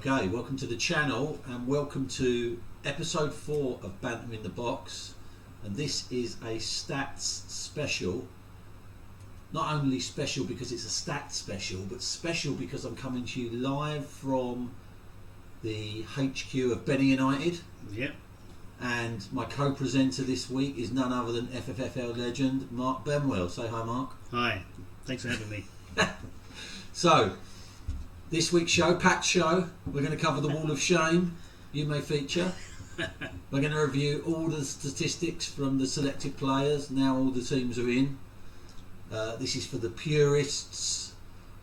Okay, welcome to the channel and welcome to episode 4 of Banter in the Box, and this is a stats special. Not only special because it's a stats special, but special because I'm coming to you live from the HQ of Benny United. Yep. And my co-presenter this week is none other than FFFL legend Mark Benwell. Say hi, Mark. Hi, thanks for having me. So, this week's show, packed show, we're going to cover the Wall of Shame. You may feature. We're going to review all the statistics from the selected players. Now all the teams are in. This is for the purists,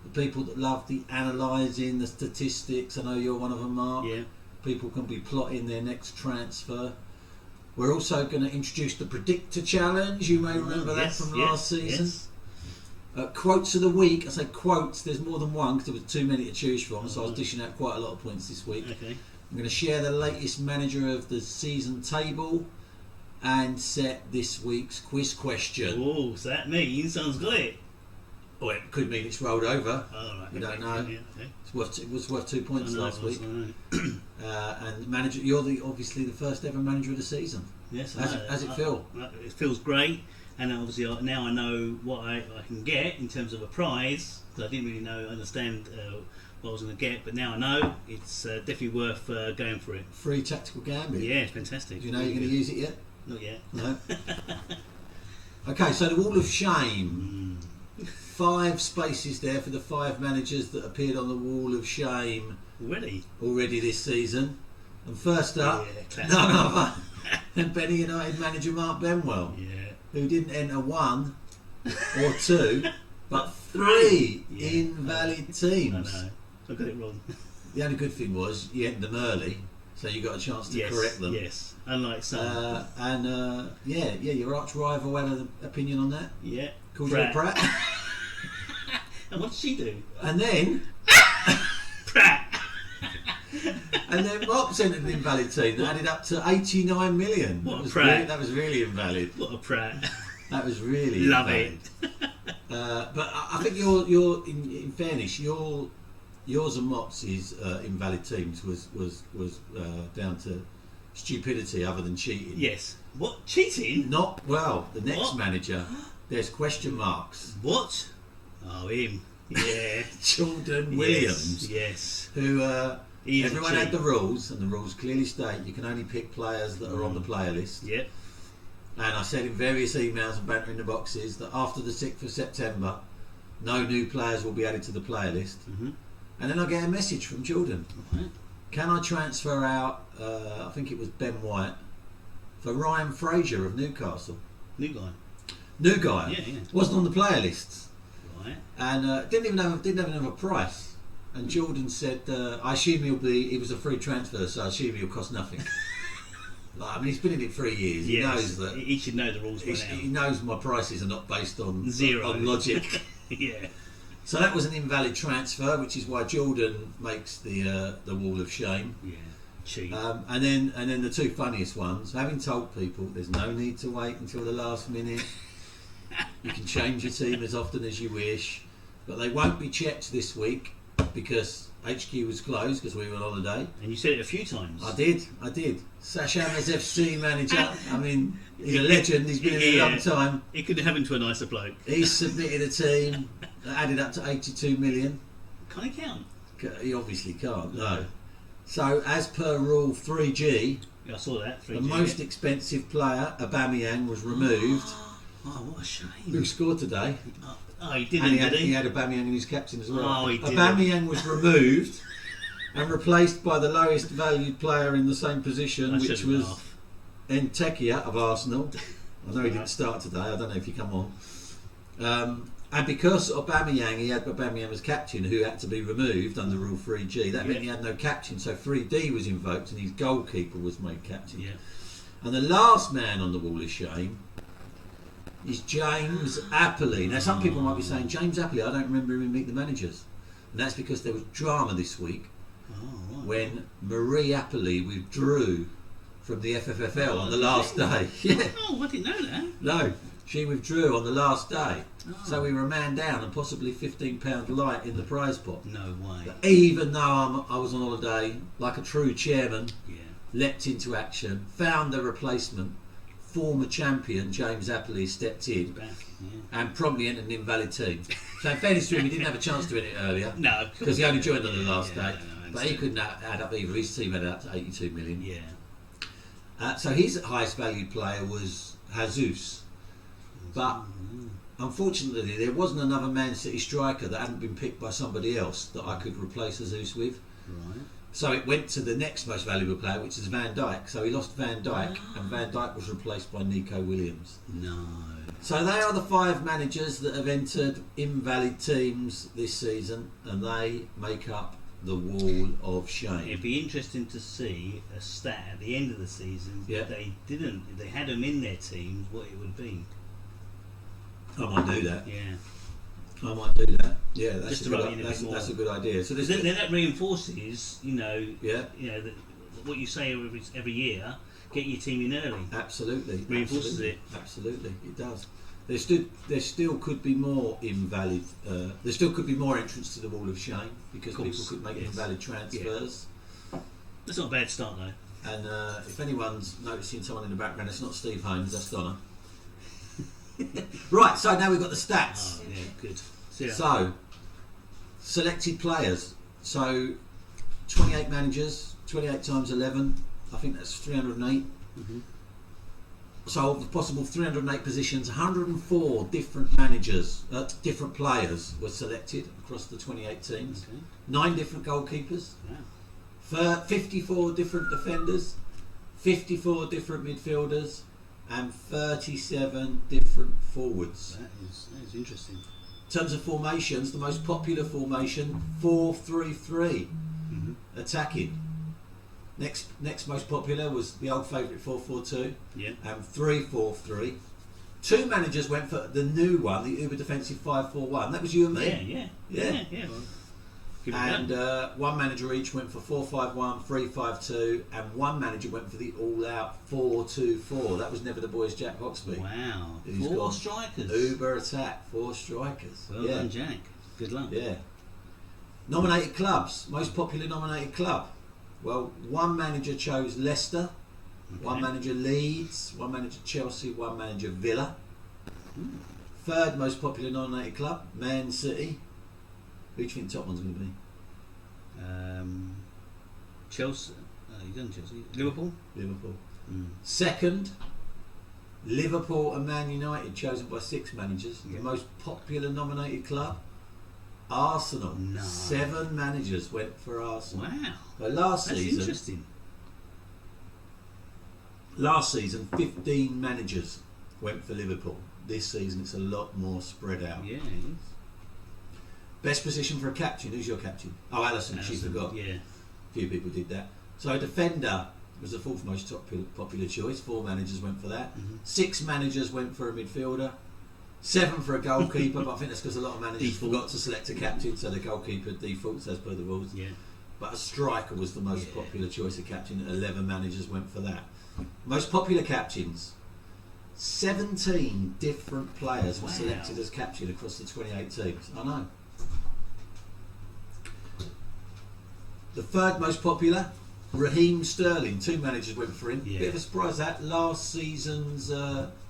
the people that love the analysing, the statistics. I know you're one of them, Mark. Yeah. People can be plotting their next transfer. We're also going to introduce the Predictor challenge. You may remember that from last season. Yes. Quotes of the week. I say quotes, there's more than one because there was too many to choose from, so I was dishing out quite a lot of points this week. Okay. I'm going to share the latest manager of the season table and set this week's quiz question. Oh, so that means someone's got it. Oh, it could mean it's rolled over. Oh, right. We don't know. Yeah, okay. It was worth 2 points last week. I know. And manager, you're obviously the first ever manager of the season. Yes, How's it feel? It feels great, and obviously now I know what I can get in terms of a prize. Because I didn't really understand what I was going to get, but now I know it's definitely worth going for it. Free tactical gambit. Yeah, it's fantastic. Do you know you're going to use it yet? Not yet. No. Okay, so the Wall of Shame. 5 spaces there for the 5 managers that appeared on the Wall of Shame already this season. And first up, none other than Benny United manager Mark Benwell, who didn't enter 1 or 2, but 3 invalid teams. I know. I got it wrong. The only good thing was you entered them early, so you got a chance to correct them. Yes, unlike some. Your arch rival had an opinion on that. Yeah. Called you a Pratt. And what did she do? And then Pratt. And then Mark's entered an invalid team that added up to 89 million. What a Pratt. That was really invalid. What a Pratt. That was really Love invalid. But I think you're in fairness, yours and Mops' invalid teams was down to stupidity other than cheating. Yes. What? Cheating? Not well. The next manager, there's question marks. What? Oh, him. Yeah. Jordan Williams. Yes. Who everyone had the rules, and the rules clearly state you can only pick players that are on the player list. Yep. And I said in various emails and Banter in the Boxes that after the 6th of September, no new players will be added to the player list. Mm-hmm. And then I get a message from Jordan. Right. Can I transfer out, I think it was Ben White, for Ryan Fraser of Newcastle? New guy. New guy. Yeah. Wasn't on the player lists. Right. And didn't even have a price. And Jordan said, I assume he was a free transfer, so I assume he'll cost nothing. He's been in it 3 years. He knows that. He should know the rules by now. He knows my prices are not based on Zero. on logic. Yeah. So that was an invalid transfer, which is why Jordan makes the Wall of Shame. Yeah. Cheap. And then the 2 funniest ones. Having told people there's no need to wait until the last minute. You can change your team as often as you wish, but they won't be checked this week because HQ was closed because we were on holiday. And you said it a few times. I did. Sashamas FC manager. I mean, he's a legend. He's been in a long time. It could have happened to a nicer bloke. He's submitted a team that added up to 82 million. Can he count? He obviously can't. No. So as per rule 3G, Yeah, I saw that. 3G, the most expensive player, Aubameyang, was removed. Oh, what a shame. Who scored today? Oh, he didn't, And did he? he had Aubameyang in his captain as well. Oh, he didn't. Aubameyang was removed and replaced by the lowest valued player in the same position, which was Entekia of Arsenal. I know he didn't start today. I don't know if he come on. And because he had Aubameyang as captain, who had to be removed under Rule 3G. That meant he had no captain, so 3D was invoked, and his goalkeeper was made captain. Yeah. And the last man on the Wall of Shame is James Appley. Now, some people might be saying, James Appley, I don't remember him in Meet the Managers. And that's because there was drama this week when Marie Appley withdrew from the FFFL on the last day. Yeah. Oh, I didn't know that. No. she withdrew on the last day. Oh. So we were a man down and possibly £15 light in the prize pot. No way. But even though I was on holiday, like a true chairman, leapt into action, found the replacement. Former champion James Appley stepped in and promptly entered an invalid team. So in fairness to him, he didn't have a chance to win it earlier. No, because he only joined on the last day. No, but he couldn't add up either. His team added up to 82 million. Yeah. So his highest valued player was Jesus. But unfortunately, there wasn't another Man City striker that hadn't been picked by somebody else that I could replace Jesus with. Right. So it went to the next most valuable player, which is Van Dijk. So he lost Van Dijk, and Van Dijk was replaced by Nico Williams. No. So they are the 5 managers that have entered invalid teams this season, and they make up the wall of shame. It'd be interesting to see a stat at the end of the season if they had them in their teams, what it would be. I might do that. Yeah. I might do that. Yeah, that's a good idea. So then that reinforces, what you say every year. Get your team in early. Absolutely, reinforces it. Absolutely, it does. There still could be more invalid. There still could be more entrance to the wall of shame because people could make invalid transfers. Yeah. That's not a bad start though. And if anyone's noticing someone in the background, it's not Steve Holmes, that's Donna. Right, so now we've got the stats. Oh, yeah, good. So, selected players. So, 28 managers, 28 times 11. I think that's 308. Mm-hmm. So, of the possible 308 positions, 104 different managers, different players were selected across the 28 teams. Okay. 9 different goalkeepers. Wow. 54 different defenders. 54 different midfielders. And 37 different forwards. That is interesting. In terms of formations, the most popular formation, 4-3-3, attacking. Next most popular was the old favourite 4-4-2, and 3-4-3. 2 managers went for the new one, the uber defensive 5-4-1. That was you and me. Yeah. And 1 manager each went for 4-5-1, 3-5-2, and 1 manager went for the all-out 4-2-4. That was never the boys Jack Hoxby. Wow. Who's 4 strikers. Uber attack, 4 strikers. Well done, Jack. Good luck. Yeah. Nominated clubs. Most popular nominated club. Well, 1 manager chose Leicester, 1 manager Leeds, 1 manager Chelsea, 1 manager Villa. 3rd most popular nominated club, Man City. Who do you think the top one's going to be? Chelsea. You've done Chelsea. Liverpool. 2nd, Liverpool and Man United, chosen by 6 managers. The most popular nominated club, Arsenal. No. 7 managers went for Arsenal. Wow. So last season, 15 managers went for Liverpool. This season, it's a lot more spread out. Yeah, it is. Best position for a captain. Who's your captain? Oh, Alisson. She forgot. Yeah. A few people did that. So defender was the 4th most popular choice. 4 managers went for that. 6 managers went for a midfielder. 7 for a goalkeeper, but I think that's because a lot of managers forgot to select a captain, so the goalkeeper defaults as per the rules. Yeah. But a striker was the most popular choice of captain. 11 managers went for that. Most popular captains. 17 different players were selected as captain across the 28 teams. I know. The 3rd most popular, Raheem Sterling. 2 managers went for him. Bit of a surprise that. Last season's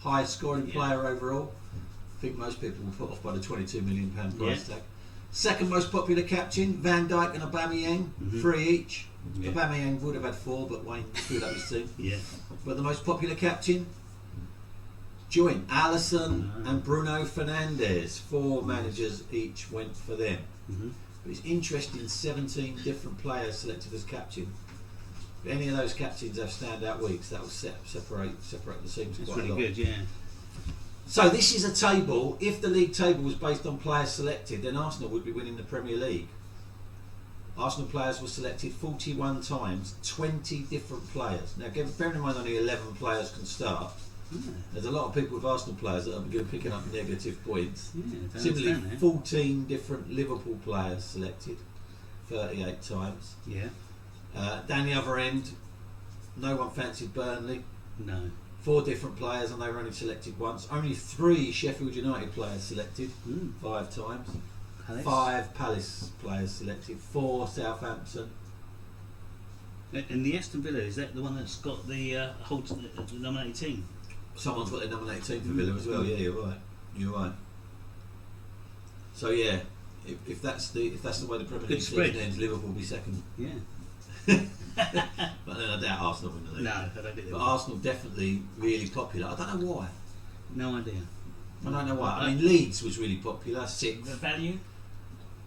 highest scoring player overall. I think most people were put off by the £22 million price tag. 2nd most popular captain, Van Dijk and Aubameyang. 3 each. Aubameyang would have had 4, but Wayne screwed up his team. But the most popular captain, joint Alisson and Bruno Fernandes. 4 managers each went for them. But it's interesting, 17 different players selected as captain. If any of those captains have standout weeks, that will separate the teams quite a lot. Good, yeah. So this is a table. If the league table was based on players selected, then Arsenal would be winning the Premier League. Arsenal players were selected 41 times, 20 different players. Now, bearing in mind only 11 players can start. There's a lot of people with Arsenal players that are picking up negative points. Similarly, 14 different Liverpool players selected, 38 times. Yeah. Down the other end, no one fancied Burnley. No. 4 different players, and they were only selected once. Only 3 Sheffield United players selected, 5 times. Palace. 5 Palace players selected, 4 Southampton. And the Aston Villa, is that the one that's got the nominated team? Someone's got their nominated team for Villa as well. Yeah, you're right. You're right. So yeah, if that's the way the Premier League season ends, Liverpool will be second. Yeah. But then I doubt Arsenal win the league. No, I don't think they But will. Arsenal definitely really popular. I don't know why. No idea. I don't know why. I mean, Leeds was really popular. 6th. The value?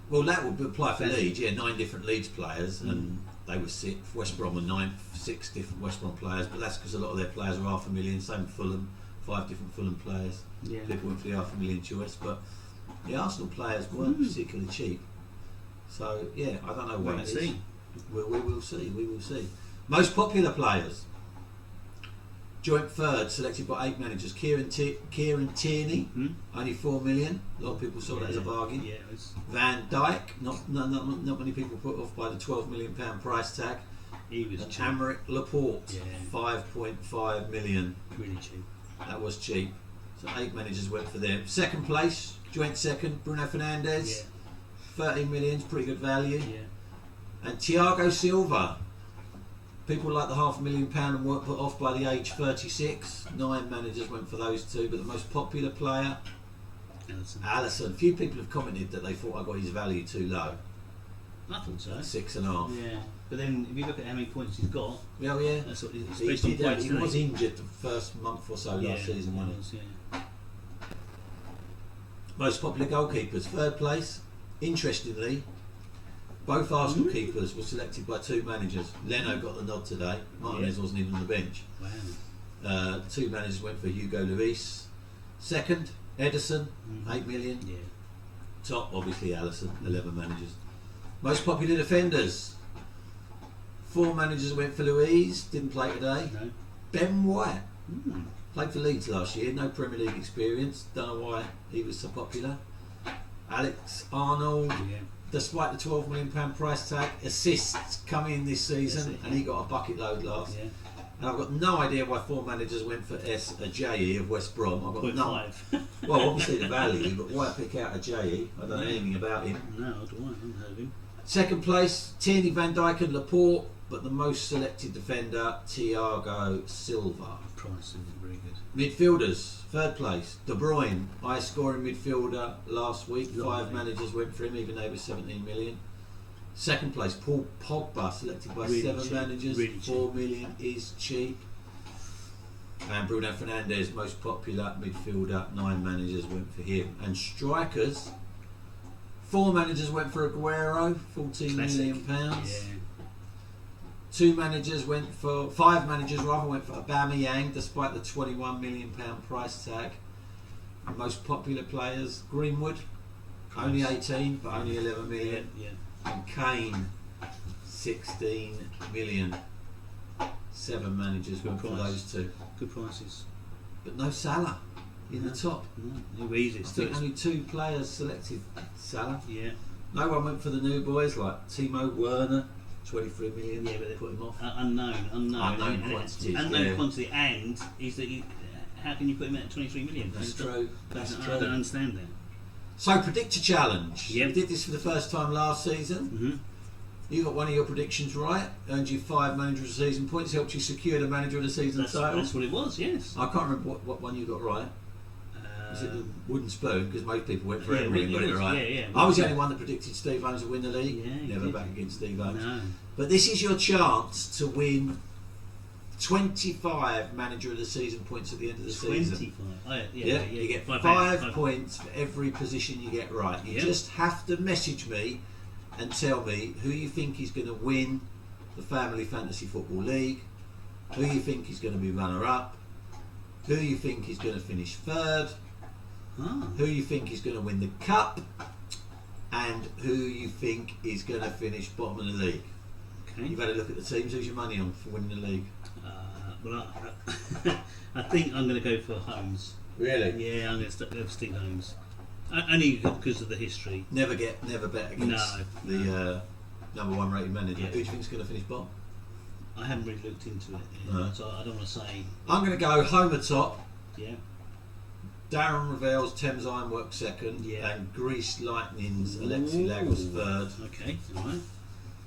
Well, that would apply for Leeds. Yeah, 9 different Leeds players, and they were 6th. West Brom were 9th. 6 different West Brom players, but that's because a lot of their players are $500,000. Same with Fulham, 5 different Fulham players. Yeah. People went for the $500,000 choice, but the Arsenal players weren't particularly cheap. So yeah, I don't know what it is. We will see. We will see. Most popular players. Joint third, selected by 8 managers. Kieran Tierney, only 4 million. A lot of people saw that as a bargain. Yeah, Van Dijk, not many people put off by the £12 million price tag. he was And cheap. Aymeric Laporte, Yeah. 5.5 million. Really cheap. That was cheap. So 8 managers went for them. Second place, joint second, Bruno Fernandes, Yeah. 13 million, pretty good value. Yeah. And Thiago Silva. People like the £500,000 and weren't put off by the age 36. 9 managers went for those 2, but the most popular player, Alisson. Few people have commented that they thought I got his value too low. I thought so. 6.5. Yeah. But then if you look at how many points he's got, Yeah, yeah. that's what it's He, based on points. he was injured the first month or so last season, wasn't he? was, yeah. Most popular goalkeepers, third place. Interestingly, both Arsenal keepers were selected by 2 managers. Leno got the nod today. Martinez wasn't even on the bench. Wow. 2 managers went for Hugo Lloris. Second, Ederson, 8 million. Yeah. Top, obviously, Alisson, 11 managers. Most popular defenders. 4 managers went for Louise, didn't play today. No. Ben White, played for Leeds last year, no Premier League experience. Don't know why he was so popular. Alex Arnold, Yeah. despite the £12 million price tag, assists coming in this season, and he got a bucket load last. Yeah. And I've got no idea why 4 managers went for Ajayi of West Brom. I've got Point no. 5. Well, obviously the value, but why pick out Ajayi? I don't know anything about him. No, I haven't heard of him. Second place, Tierney, Van Dijk and Laporte, but the most selected defender, Thiago Silva. Price isn't very good. Midfielders, third place, De Bruyne, highest scoring midfielder last week. 5 managers went for him, even though he was 17 million. Second place, Paul Pogba, selected by Really 7 cheap, managers. really 4 million is cheap. And Bruno Fernandes, most popular midfielder, 9 managers went for him. And strikers, 4 managers went for Aguero, £14 million. Yeah. 5 managers went for Aubameyang, despite the £21 million price tag. And most popular players, Greenwood, only 18, but only 11 million. Yeah. And Kane, 16 million. 7 managers went for those 2. Good prices. But no Salah in the top. No, no easy. I think only 2 players selected Salah. Yeah. No one went for the new boys like Timo Werner, 23 million. Yeah, but they put him off. Unknown quantities. Unknown Yeah. quantity, and is that how can you put him at 23 million? That's true. That's I true. don't understand that. So, Predictor Challenge. Yep. We did this for the first time last season. You got one of your predictions right, earned you 5 manager of the season points, helped you secure the manager of the season title. That's what it was, yes. I can't remember what one you got right. Was it the wooden spoon? Because most people went for Emery and got it right. Yeah, I was the only one that predicted Steve Holmes would win the league. Yeah, you Never did. back against Steve Holmes. No. But this is your chance to win 25 manager of the season points at the end of the season. 25. Oh, Yeah, you get 5 points for every position you get right. You just have to message me and tell me who you think is going to win the Family Fantasy Football League, who you think is going to be runner-up, who you think is going to finish third, who you think is going to win the cup, and who you think is going to finish bottom of the league. Okay. You've had a look at the teams. Who's your money on for winning the league? Well, I think I'm going to go for Holmes. Really? Yeah, I'm going to go for Steve Holmes. Only because of the history. Never bet against the number 1 rated manager. Yeah. Who do you think is going to finish bottom? I haven't really looked into it, so I don't want to say. I'm going to go Homer top. Yeah. Darren Ravel's Thames Ironworks second, and Greece Lightning's Alexi Lagos third. Okay, all right.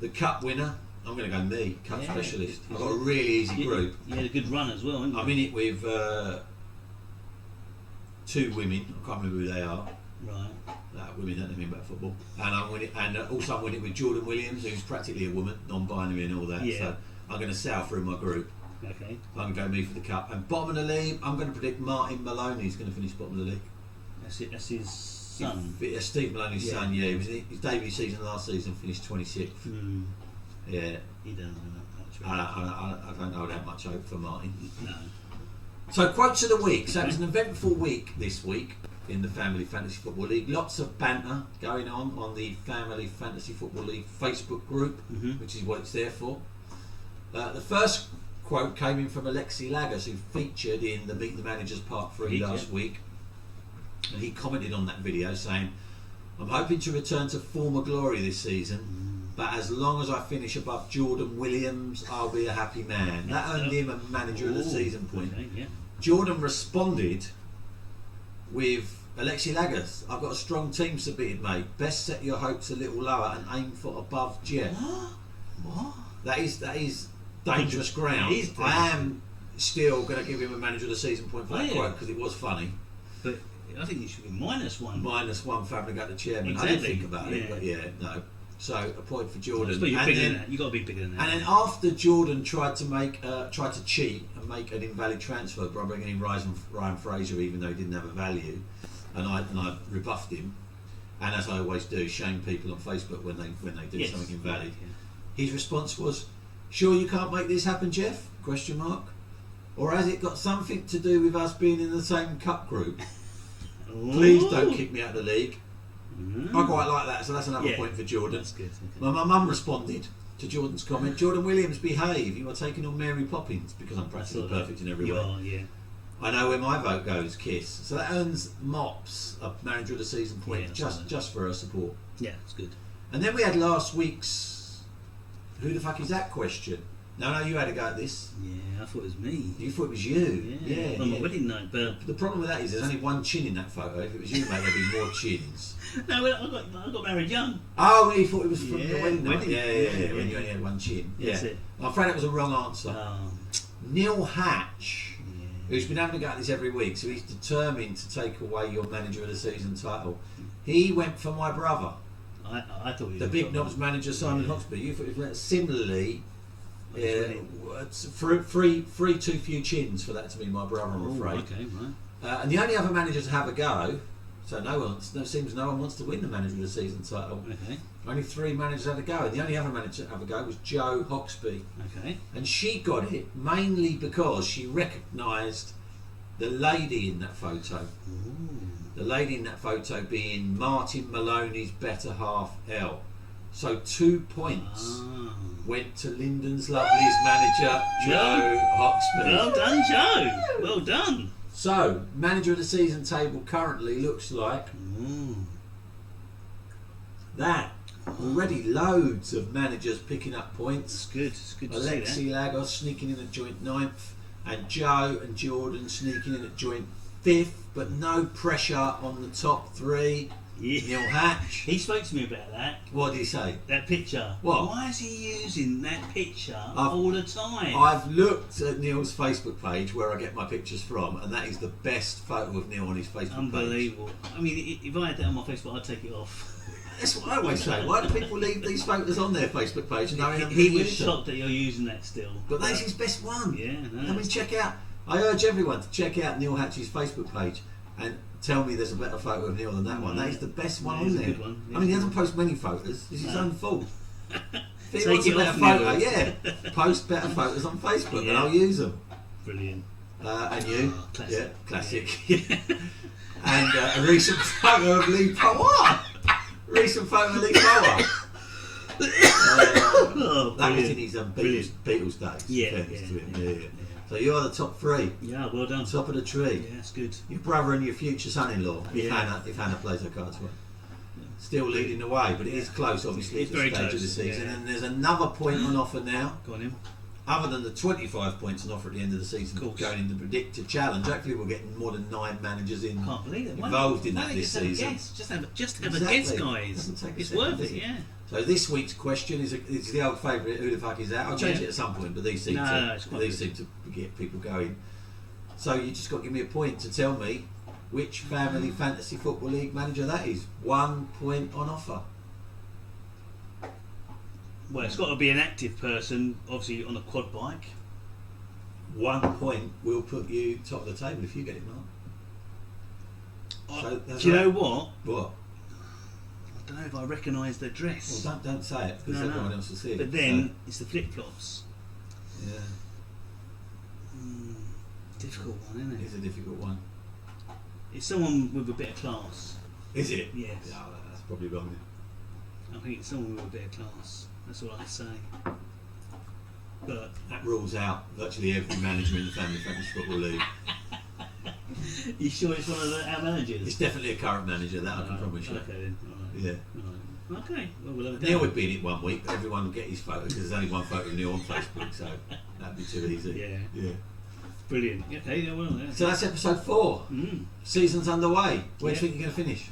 The cup winner, I'm going to go me, cup specialist. I've got a really easy group. You had a good run as well, haven't you? I'm in it with 2 women. I can't remember who they are. Right. Women don't know anything about football. And I'm winning, and also I'm winning with Jordan Williams, who's practically a woman, non-binary and all that. Yeah. So I'm going to sail through my group. Okay. I'm going to go me for the cup. And bottom of the league, I'm going to predict Martin Maloney's going to finish bottom of the league. That's it. That's his son. Steve Maloney's son. Yeah, he was in his debut season last season, finished 26th. Yeah. He doesn't know that much. I don't know that much hope for Martin. No. So quotes of the week. So it was an eventful week this week in the Family Fantasy Football League. Lots of banter going on the Family Fantasy Football League Facebook group, which is what it's there for. The first quote came in from Alexi Lagos, who featured in the Meet the Managers Part 3 last week. And he commented on that video saying, "I'm hoping to return to former glory this season, but as long as I finish above Jordan Williams, I'll be a happy man." That earned him a Manager of the Season point. Okay, yeah. Jordan responded with, "Alexi Lagos, I've got a strong team submitted, mate. Best set your hopes a little lower and aim for above Jeff." What? That is dangerous ground. I am still going to give him a Manager of the Season point for that quote because it was funny. But I think it should be -1. -1 Family Got the Chairman. Exactly. I didn't think about it, but no. So a point for Jordan. But you're bigger than that. You got to be bigger than that. And then after Jordan tried to cheat and make an invalid transfer by bringing in Ryan Fraser, even though he didn't have a value, and I rebuffed him. And as I always do, shame people on Facebook when they do something invalid. His response was, "Sure you can't make this happen, Jeff? ? Or has it got something to do with us being in the same cup group? Please don't kick me out of the league." I quite like that, so that's another point for Jordan. That's good. Okay. My mum responded to Jordan's comment, "Jordan Williams, behave. You are taking on Mary Poppins," because I'm practically perfect in every way. Yeah. I know where my vote goes, Kiss. So that earns Mops a Manager of the Season point just for her support. Yeah, it's good. And then we had last week's "Who the fuck is that?" question. No, you had a go at this. Yeah, I thought it was me. You thought it was you? Yeah. On my wedding night, but the problem with that is there's only one chin in that photo. If it was you, mate, there'd be more chins. No, I got married young. Oh, you thought it was from your wedding night? Yeah. When you only had one chin. That's it. I'm afraid that was a wrong answer. Neil Hatch, who's been having a go at this every week, so he's determined to take away your Manager of the Season title. He went for my brother. I thought he was the Big Knobs manager, Simon Hoxby. You thought it was similarly. It's free too few chins for that to be my brother, I'm afraid. Okay, right. And the only other manager to have a go, so no one wants to win the Manager of the Season title. Okay. Only 3 managers had a go, and the only other manager to have a go was Jo Hoxby. Okay. And she got it mainly because she recognised the lady in that photo. Ooh. The lady in that photo being Martin Maloney's better half, Elle. So 2 points went to Lyndon's Lovely's manager, Jo Hoxby. Well done, Joe. Well done. So, Manager of the Season table currently looks like that. Already loads of managers picking up points. It's good to Alexi see that. Lagos sneaking in at joint 9th, and Joe and Jordan sneaking in at joint 5th, but no pressure on the top 3. Neil Hatch. He spoke to me about that. What did he say? That picture. What? Why is he using that picture all the time? I've looked at Neil's Facebook page where I get my pictures from, and that is the best photo of Neil on his Facebook Unbelievable. page. I mean, if I had that on my Facebook, I'd take it off. That's what I always say. Why do people leave these photos on their Facebook page and knowing He was shocked that you're using that still. But that's his best one. Yeah, no. I mean, I urge everyone to check out Neil Hatch's Facebook page and tell me there's a better photo of Neil than that one. That is the best one on there. Good one. I mean, he doesn't post many photos. It's his own fault. If he wants Take a it better off, photo, Neil. post better photos on Facebook and I'll use them. Brilliant. And you? Classic. Yeah, classic. And a recent photo of Lee Power. Recent photo of Lee Power. That was in his Beatles days. Yeah. So you're the top 3. Yeah, well done. Top of the tree. Yeah, that's good. Your brother and your future son-in-law, if Hannah plays her cards well. Still leading the way, but it is close, obviously, It's at the very stage close, of the season. yeah. And there's another point on offer now. Go on, him. other than the 25 points on offer at the end of the season going in the Predictor Challenge, hopefully we're getting more than 9 managers involved in that this season. Just have a guess, guys. It's worth it, yeah. So this week's question is the old favourite, who the fuck is that? I'll change it at some point, but these seem to get people going. So you just got to give me a point to tell me which family fantasy football league manager that is. 1 point on offer. Well, it's got to be an active person, obviously on a quad bike. 1 point will put you top of the table if you get it, Mark. Do you know what? What? I don't know if I recognise the dress. Well, don't say it because everyone else will see it. But then it's the flip flops. Yeah. Difficult one, isn't it? It's a difficult one. It's someone with a bit of class. Is it? Yes. Yeah, that's probably wrong. I think it's someone with a bit of class. That's all I can say. But that rules out virtually every manager in the Family Fantasy Football League. You sure it's one of our managers? It's definitely a current manager, that I can promise you. Okay then. All right. Yeah. All right. Okay. Well, we'll have a Neil would be in it 1 week, but everyone will get his photo because there's only one photo of Neil on Facebook, so that'd be too easy. Yeah. Yeah. Brilliant. Okay. Yeah, well, yeah. So that's episode 4. Season's underway. Where do you think you're going to finish?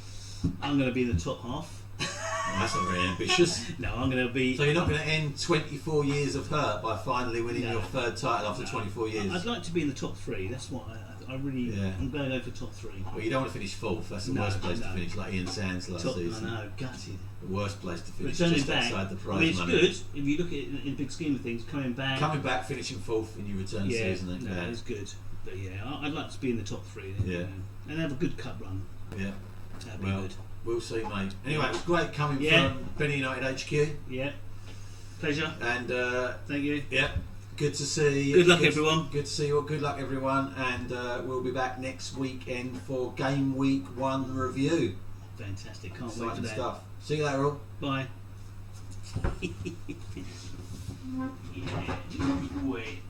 I'm going to be in the top half. That's not very ambitious. No, I'm going to be... So you're not going to end 24 years of hurt by finally winning your 3rd title after 24 years? I'd like to be in the top 3. That's what I really... Yeah. I'm going to go for top 3. Well, you don't want to finish 4th. That's the worst place to finish, like Ian Sands last season. I know, gutted. The worst place to finish, just back, outside the prize money. It's good, if you look at it in the big scheme of things, coming back, finishing 4th in your return season. No, it's good. But yeah, I'd like to be in the top 3. Then, yeah. And have a good cup run. Yeah. That'd be good. We'll see, mate. Anyway, it was great coming from Penny United HQ. Yeah. Pleasure. And thank you. Yeah. Good to see you. Good luck, everyone. Good to see you all. Good luck, everyone. And we'll be back next weekend for Game Week 1 review. Fantastic. Can't wait for that. Stuff. See you later, all. Bye. Yeah, wait.